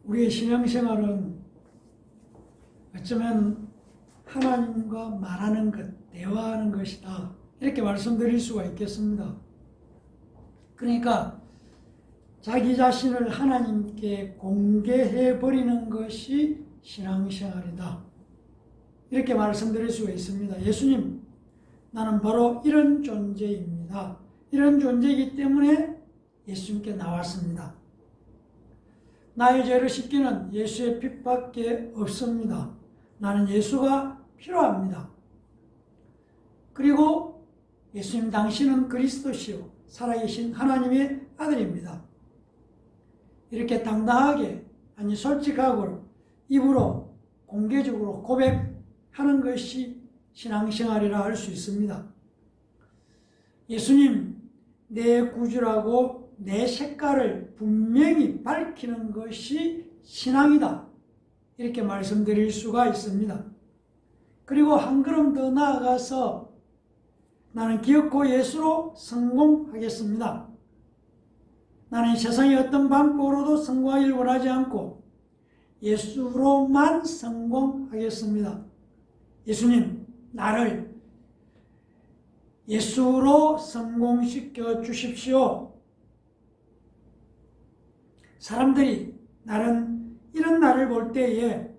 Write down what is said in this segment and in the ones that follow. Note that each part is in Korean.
우리의 신앙생활은 어쩌면 하나님과 말하는 것, 대화하는 것이다. 이렇게 말씀드릴 수가 있겠습니다. 그러니까 자기 자신을 하나님께 공개해 버리는 것이 신앙생활이다. 이렇게 말씀드릴 수가 있습니다. 예수님, 나는 바로 이런 존재입니다. 이런 존재이기 때문에 예수님께 나왔습니다. 나의 죄를 씻기는 예수의 빛밖에 없습니다. 나는 예수가 필요합니다. 그리고 예수님, 당신은 그리스도시요 살아계신 하나님의 아들입니다. 이렇게 당당하게, 아니 솔직하고 입으로 공개적으로 고백하는 것이 신앙생활이라 할 수 있습니다. 예수님, 내 구주라고 내 색깔을 분명히 밝히는 것이 신앙이다. 이렇게 말씀드릴 수가 있습니다. 그리고 한 걸음 더 나아가서 나는 기어코 예수로 성공하겠습니다. 나는 세상의 어떤 방법으로도 성공하기를 원하지 않고 예수로만 성공하겠습니다. 예수님, 나를 예수로 성공시켜 주십시오. 사람들이 이런 나를 볼 때에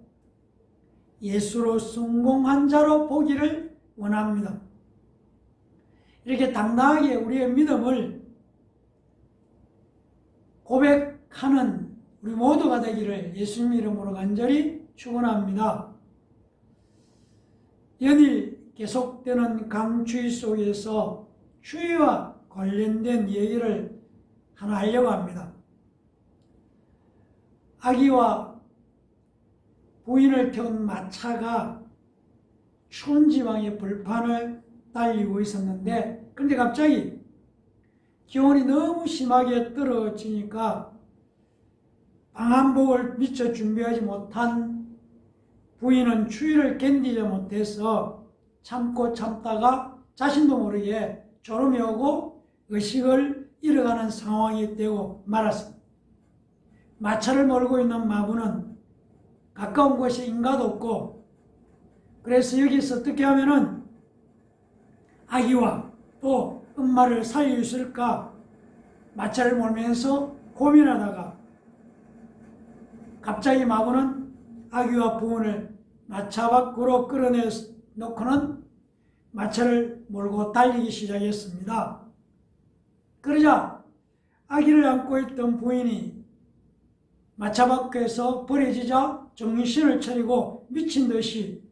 예수로 성공한 자로 보기를 원합니다. 이렇게 당당하게 우리의 믿음을 고백하는 우리 모두가 되기를 예수님 이름으로 간절히 축원합니다. 연일 계속되는 강추위 속에서 추위와 관련된 얘기를 하나 하려고 합니다. 아기와 부인을 태운 마차가 추운 지방의 벌판을 달리고 있었는데, 그런데 갑자기 기온이 너무 심하게 떨어지니까 방한복을 미처 준비하지 못한 부인은 추위를 견디지 못해서 참고 참다가 자신도 모르게 졸음이 오고 의식을 잃어가는 상황이 되고 말았습니다. 마차를 몰고 있는 마부는 가까운 곳에 인가도 없고, 그래서 여기서 어떻게 하면은 아기와 또 엄마를 살릴 수 있을까 마차를 몰면서 고민하다가 갑자기 마부는 아기와 부인을 마차 밖으로 끌어내놓고는 마차를 몰고 달리기 시작했습니다. 그러자 아기를 안고 있던 부인이 마차 밖에서 버려지자 정신을 차리고 미친 듯이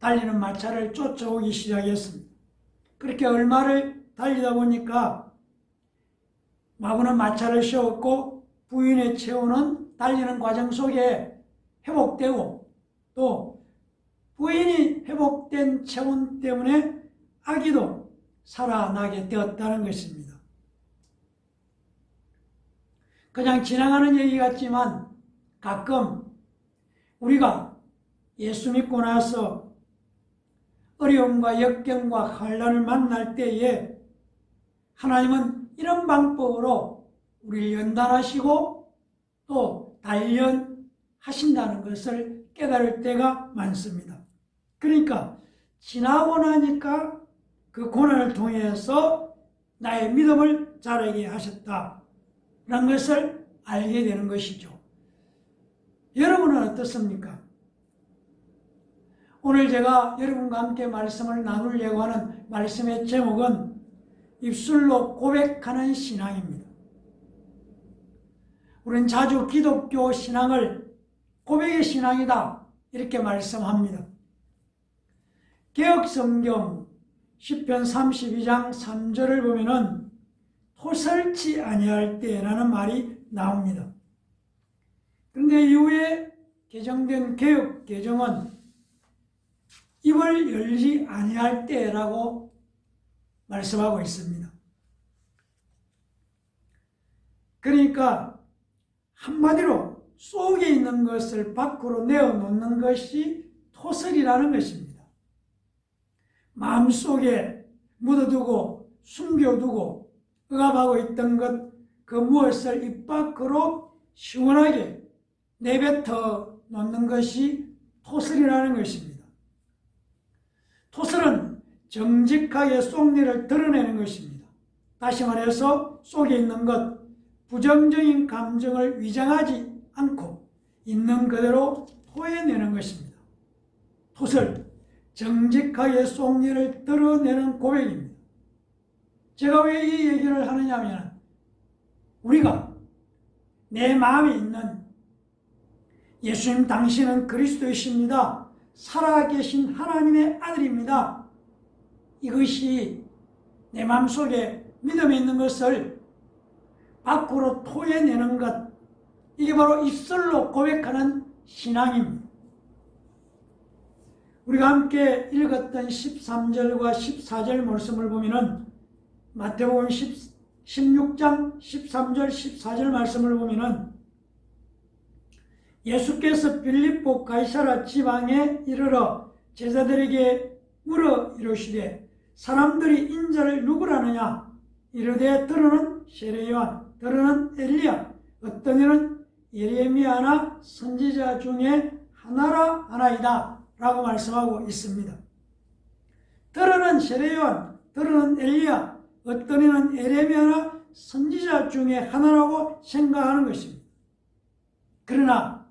달리는 마차를 쫓아오기 시작했습니다. 그렇게 얼마를 달리다 보니까 마부는 마차를 세웠고 부인의 체온은 달리는 과정 속에 회복되고, 또 부인이 회복된 체온 때문에 아기도 살아나게 되었다는 것입니다. 그냥 지나가는 얘기 같지만 가끔 우리가 예수 믿고 나서 어려움과 역경과 환난을 만날 때에 하나님은 이런 방법으로 우리를 연단하시고 또 단련하신다는 것을 깨달을 때가 많습니다. 그러니까 지나고 나니까 그 고난을 통해서 나의 믿음을 자라게 하셨다 라는 것을 알게 되는 것이죠. 여러분은 어떻습니까? 오늘 제가 여러분과 함께 말씀을 나누려고 하는 말씀의 제목은 입술로 고백하는 신앙입니다. 우리는 자주 기독교 신앙을 고백의 신앙이다 이렇게 말씀합니다. 개역성경 시편 32장 3절을 보면은 토설치 아니할 때라는 말이 나옵니다. 그런데 이후에 개정된 개역 개정은 입을 열지 아니할 때라고 말씀하고 있습니다. 그러니까 한마디로 속에 있는 것을 밖으로 내어놓는 것이 토설이라는 것입니다. 마음속에 묻어두고 숨겨두고 억압하고 있던 것, 그 무엇을 입 밖으로 시원하게 내뱉어 놓는 것이 토설이라는 것입니다. 토설은 정직하게 속내를 드러내는 것입니다. 다시 말해서 속에 있는 것, 부정적인 감정을 위장하지 않고 있는 그대로 토해내는 것입니다. 토설, 정직하게 속내를 드러내는 고백입니다. 제가 왜 이 얘기를 하느냐면 우리가 내 마음에 있는 예수님 당신은 그리스도이십니다. 살아계신 하나님의 아들입니다. 이것이 내 마음속에 믿음에 있는 것을 밖으로 토해내는 것, 이게 바로 입술로 고백하는 신앙입니다. 우리가 함께 읽었던 13절과 14절 말씀을 보면은 마태복음 16장 13절 14절 말씀을 보면은 예수께서 빌립보 가이사라 지방에 이르러 제자들에게 물어 이르시되 사람들이 인자를 누구라느냐 이르되 들으는 세례요한 들으는 엘리야 어떤 이는 예레미야나 선지자 중에 하나라 하나이다 라고 말씀하고 있습니다. 들으는 세례요한 들으는 엘리야 어떤 이는 예레미야나 선지자 중에 하나라고 생각하는 것입니다. 그러나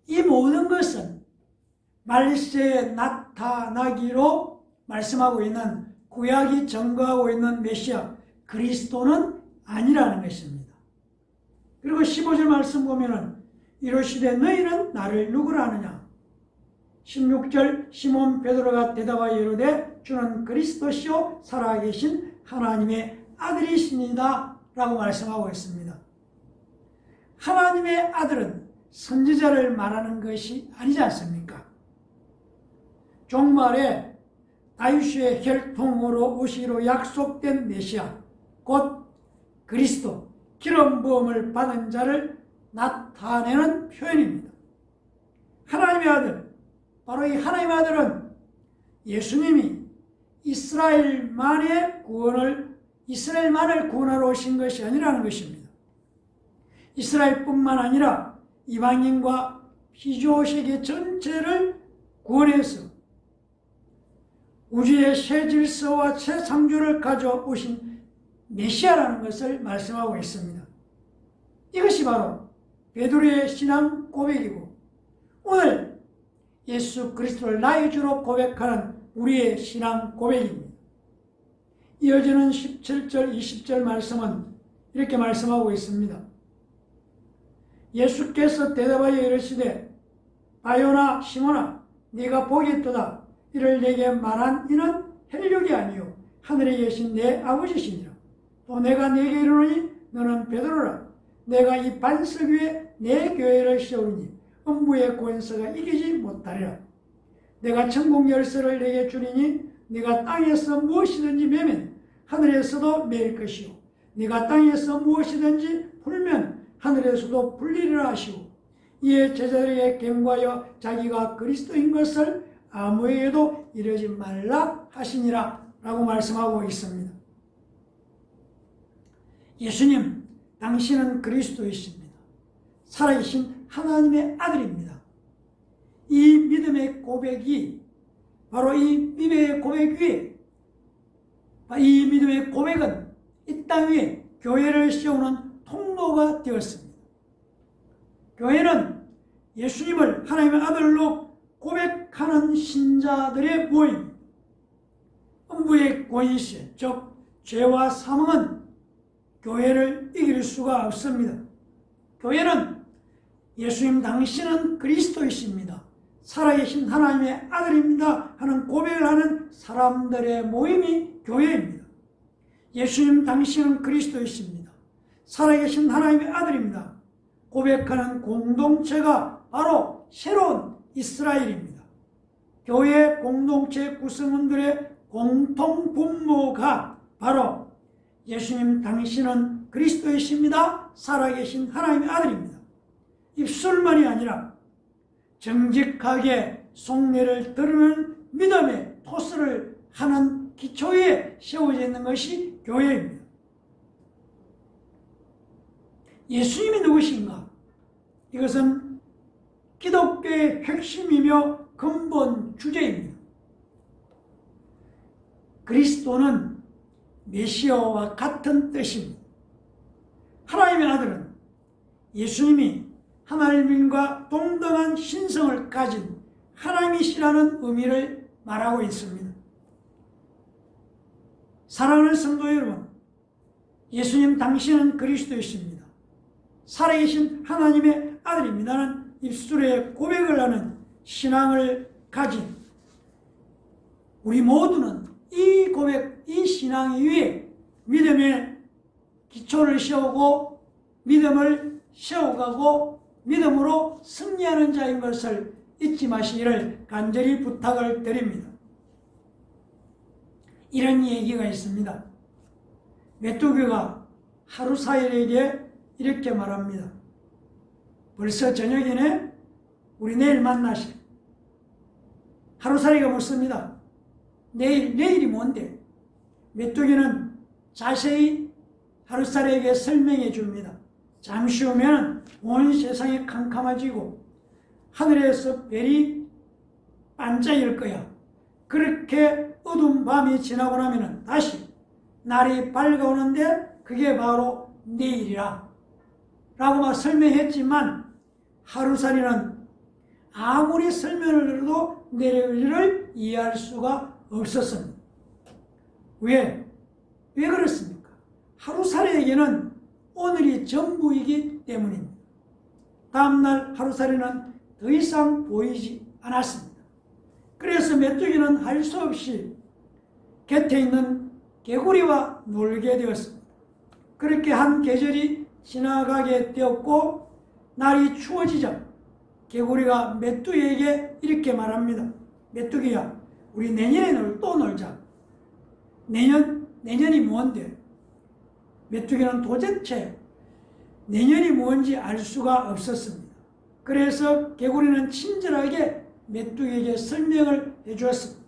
이 모든 것은 말세에 나타나기로 말씀하고 있는 구약이 증거하고 있는 메시아 그리스도는 아니라는 것입니다. 그리고 15절 말씀 보면은 이르시되 너희는 나를 누구라 하느냐 16절 시몬 베드로가 대답하여 이르되 주는 그리스도시요 살아계신 하나님의 아들이십니다 라고 말씀하고 있습니다. 하나님의 아들은 선지자를 말하는 것이 아니지 않습니까? 종말에 다윗의 혈통으로 오시기로 약속된 메시아 곧 그리스도 기름 부음을 받은 자를 나타내는 표현입니다. 하나님의 아들, 바로 이 하나님의 아들은 예수님이 이스라엘만을 구원하러 오신 것이 아니라는 것입니다. 이스라엘뿐만 아니라 이방인과 피조세계 전체를 구원해서 우주의 새 질서와 새 창조를 가져오신 메시아라는 것을 말씀하고 있습니다. 이것이 바로 베드로의 신앙 고백이고 오늘 예수 그리스도를 나의 주로 고백하는 우리의 신앙 고백입니다. 이어지는 17절 20절 말씀은 이렇게 말씀하고 있습니다. 예수께서 대답하여 이르시되 바요나 시몬아 네가 보겠도다 이를 내게 말한 이는 혈육이 아니요 하늘에 계신 내 아버지시니라. 또 내가 네게 이르노니 너는 베드로라. 내가 이 반석 위에 내 교회를 세우니 음부의 권세가 이기지 못하리라. 내가 천국 열쇠를 내게 주리니 네가 땅에서 무엇이든지 매면 하늘에서도 매일 것이요 네가 땅에서 무엇이든지 풀면 하늘에서도 풀리리라 하시고 이에 제자들에게 경고하여 자기가 그리스도인 것을 아무에게도 이르지 말라 하시니라 라고 말씀하고 있습니다. 예수님 당신은 그리스도이십니다. 살아계신 하나님의 아들입니다. 이 믿음의 고백이 바로 이 믿음의 고백 위에 이 믿음의 고백은 이 땅 위에 교회를 세우는 통로가 되었습니다. 교회는 예수님을 하나님의 아들로 고백하는 신자들의 모임, 음부의 권세, 즉 죄와 사망은 교회를 이길 수가 없습니다. 교회는 예수님 당신은 그리스도이십니다. 살아계신 하나님의 아들입니다 하는 고백을 하는 사람들의 모임이 교회입니다. 예수님 당신은 그리스도이십니다. 살아계신 하나님의 아들입니다. 고백하는 공동체가 바로 새로운 이스라엘입니다. 교회 공동체 구성원들의 공통 분모가 바로 예수님 당신은 그리스도이십니다. 살아계신 하나님의 아들입니다. 입술만이 아니라 정직하게 속내를 드러내는 믿음의 토스를 하는 기초에 세워져 있는 것이 교회입니다. 예수님이 누구신가? 이것은 기독교의 핵심이며 근본 주제입니다. 그리스도는 메시아와 같은 뜻입니다. 하나님의 아들은 예수님이 하나님과 동등한 신성을 가진 하나님이시라는 의미를 말하고 있습니다. 사랑하는 성도 여러분, 예수님 당신은 그리스도이십니다. 살아계신 하나님의 아들입니다는 입술에 고백을 하는 신앙을 가진 우리 모두는 이 고백, 이 신앙 위에 믿음의 기초를 세우고 믿음을 세워가고 믿음으로 승리하는 자인 것을 잊지 마시기를 간절히 부탁을 드립니다. 이런 얘기가 있습니다. 메뚜기가 하루살이에게 이렇게 말합니다. 벌써 저녁이네? 우리 내일 만나시. 하루살이가 묻습니다. 내일이 뭔데? 메뚜기는 자세히 하루살이에게 설명해 줍니다. 잠시 후면 온 세상이 캄캄해지고 하늘에서 별이 반짝일 거야. 그렇게 어두운 밤이 지나고 나면 다시 날이 밝아오는데 그게 바로 내일이라 라고 막 설명했지만 하루살이는 아무리 설명을 해도 내일을 이해할 수가 없었습니다. 왜 그렇습니까? 하루살이에게는 오늘이 전부이기 때문입니다. 다음날 하루살이는 더 이상 보이지 않았습니다. 그래서 메뚜기는 할 수 없이 곁에 있는 개구리와 놀게 되었습니다. 그렇게 한 계절이 지나가게 되었고 날이 추워지자 개구리가 메뚜기에게 이렇게 말합니다. 메뚜기야, 우리 내년에 또 놀자. 내년이 뭔데? 메뚜기는 도대체 내년이 뭔지 알 수가 없었습니다. 그래서 개구리는 친절하게 메뚜기에게 설명을 해주었습니다.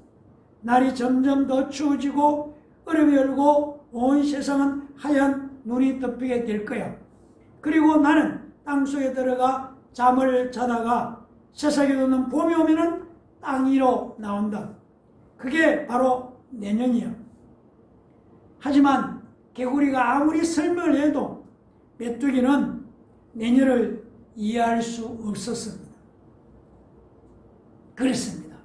날이 점점 더 추워지고 얼음이 얼고 온 세상은 하얀 눈이 덮이게 될 거야. 그리고 나는 땅속에 들어가 잠을 자다가 새싹이 돋는 봄이 오면은 땅 위로 나온다. 그게 바로 내년이야. 하지만 개구리가 아무리 설명을 해도 메뚜기는 내년을 이해할 수 없었습니다. 그렇습니다.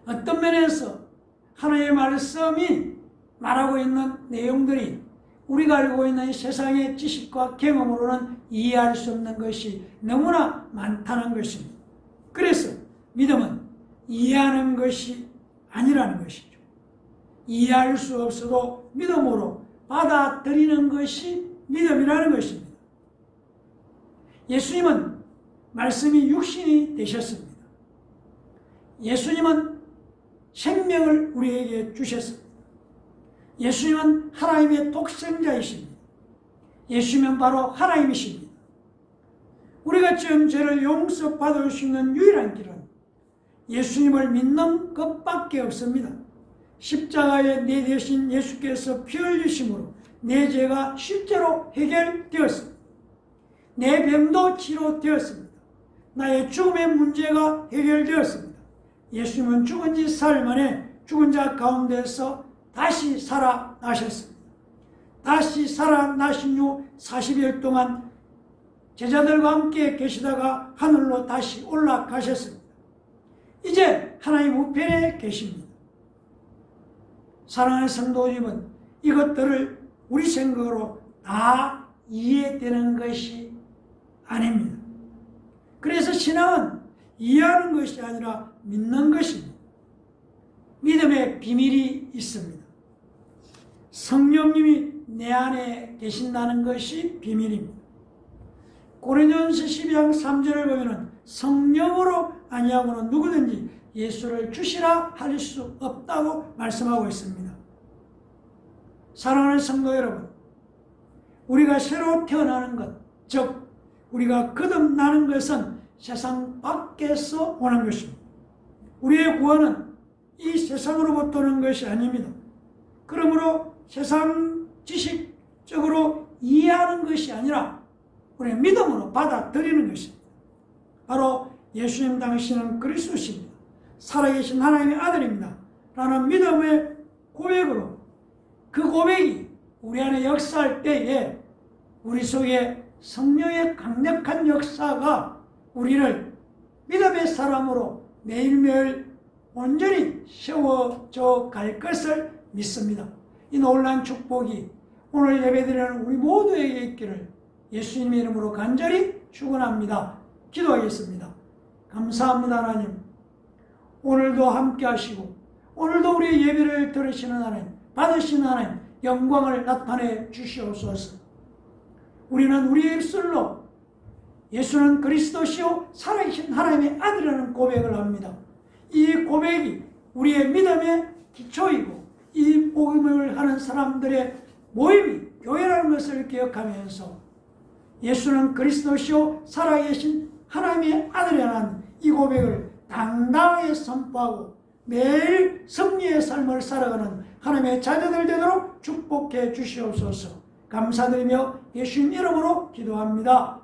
어떤 면에서 하나님의 말씀이 말하고 있는 내용들이 우리가 알고 있는 세상의 지식과 경험으로는 이해할 수 없는 것이 너무나 많다는 것입니다. 그래서 믿음은 이해하는 것이 아니라는 것이죠. 이해할 수 없어도 믿음으로 받아들이는 것이 믿음이라는 것입니다. 예수님은 말씀이 육신이 되셨습니다. 예수님은 생명을 우리에게 주셨습니다. 예수님은 하나님의 독생자이십니다. 예수님은 바로 하나님이십니다. 우리가 지금 죄를 용서받을 수 있는 유일한 길은 예수님을 믿는 것밖에 없습니다. 십자가에 내 대신 예수께서 피 흘리심으로 내 죄가 실제로 해결되었습니다. 내 병도 치료되었습니다. 나의 죽음의 문제가 해결되었습니다. 예수님은 죽은 지 사흘 만에 죽은 자 가운데서 다시 살아나셨습니다. 다시 살아나신 후 40일 동안 제자들과 함께 계시다가 하늘로 다시 올라가셨습니다. 이제 하나님 우편에 계십니다. 사랑하는 성도 여러분, 이것들을 우리 생각으로 다 이해되는 것이 아닙니다. 그래서 신앙은 이해하는 것이 아니라 믿는 것입니다. 믿음의 비밀이 있습니다. 성령님이 내 안에 계신다는 것이 비밀입니다. 고린도전서 12장 3절을 보면 성령으로 아니하고는 누구든지 예수를 주시라 할 수 없다고 말씀하고 있습니다. 사랑하는 성도 여러분, 우리가 새로 태어나는 것, 즉 우리가 거듭나는 것은 세상 밖에서 오는 것입니다. 우리의 구원은 이 세상으로부터 오는 것이 아닙니다. 그러므로 세상 지식적으로 이해하는 것이 아니라 우리는 믿음으로 받아들이는 것입니다. 바로 예수님 당신은 그리스도십니다. 살아계신 하나님의 아들입니다. 라는 믿음의 고백으로 그 고백이 우리 안에 역사할 때에 우리 속에 성령의 강력한 역사가 우리를 믿음의 사람으로 매일매일 온전히 세워져 갈 것을 믿습니다. 이 놀라운 축복이 오늘 예배드리는 우리 모두에게 있기를 예수님의 이름으로 간절히 축원합니다. 기도하겠습니다. 감사합니다. 하나님, 오늘도 함께 하시고 오늘도 우리의 예배를 들으시는 하나님, 받으시는 하나님, 영광을 나타내 주시옵소서. 우리는 우리의 입술로 예수는 그리스도시요 살아계신 하나님의 아들이라는 고백을 합니다. 이 고백이 우리의 믿음의 기초이고 이 복음을 하는 사람들의 모임이 교회라는 것을 기억하면서 예수는 그리스도시요 살아계신 하나님의 아들이라는 이 고백을 당당하게 선포하고 매일 승리의 삶을 살아가는 하나님의 자녀들 되도록 축복해 주시옵소서. 감사드리며 예수님 이름으로 기도합니다.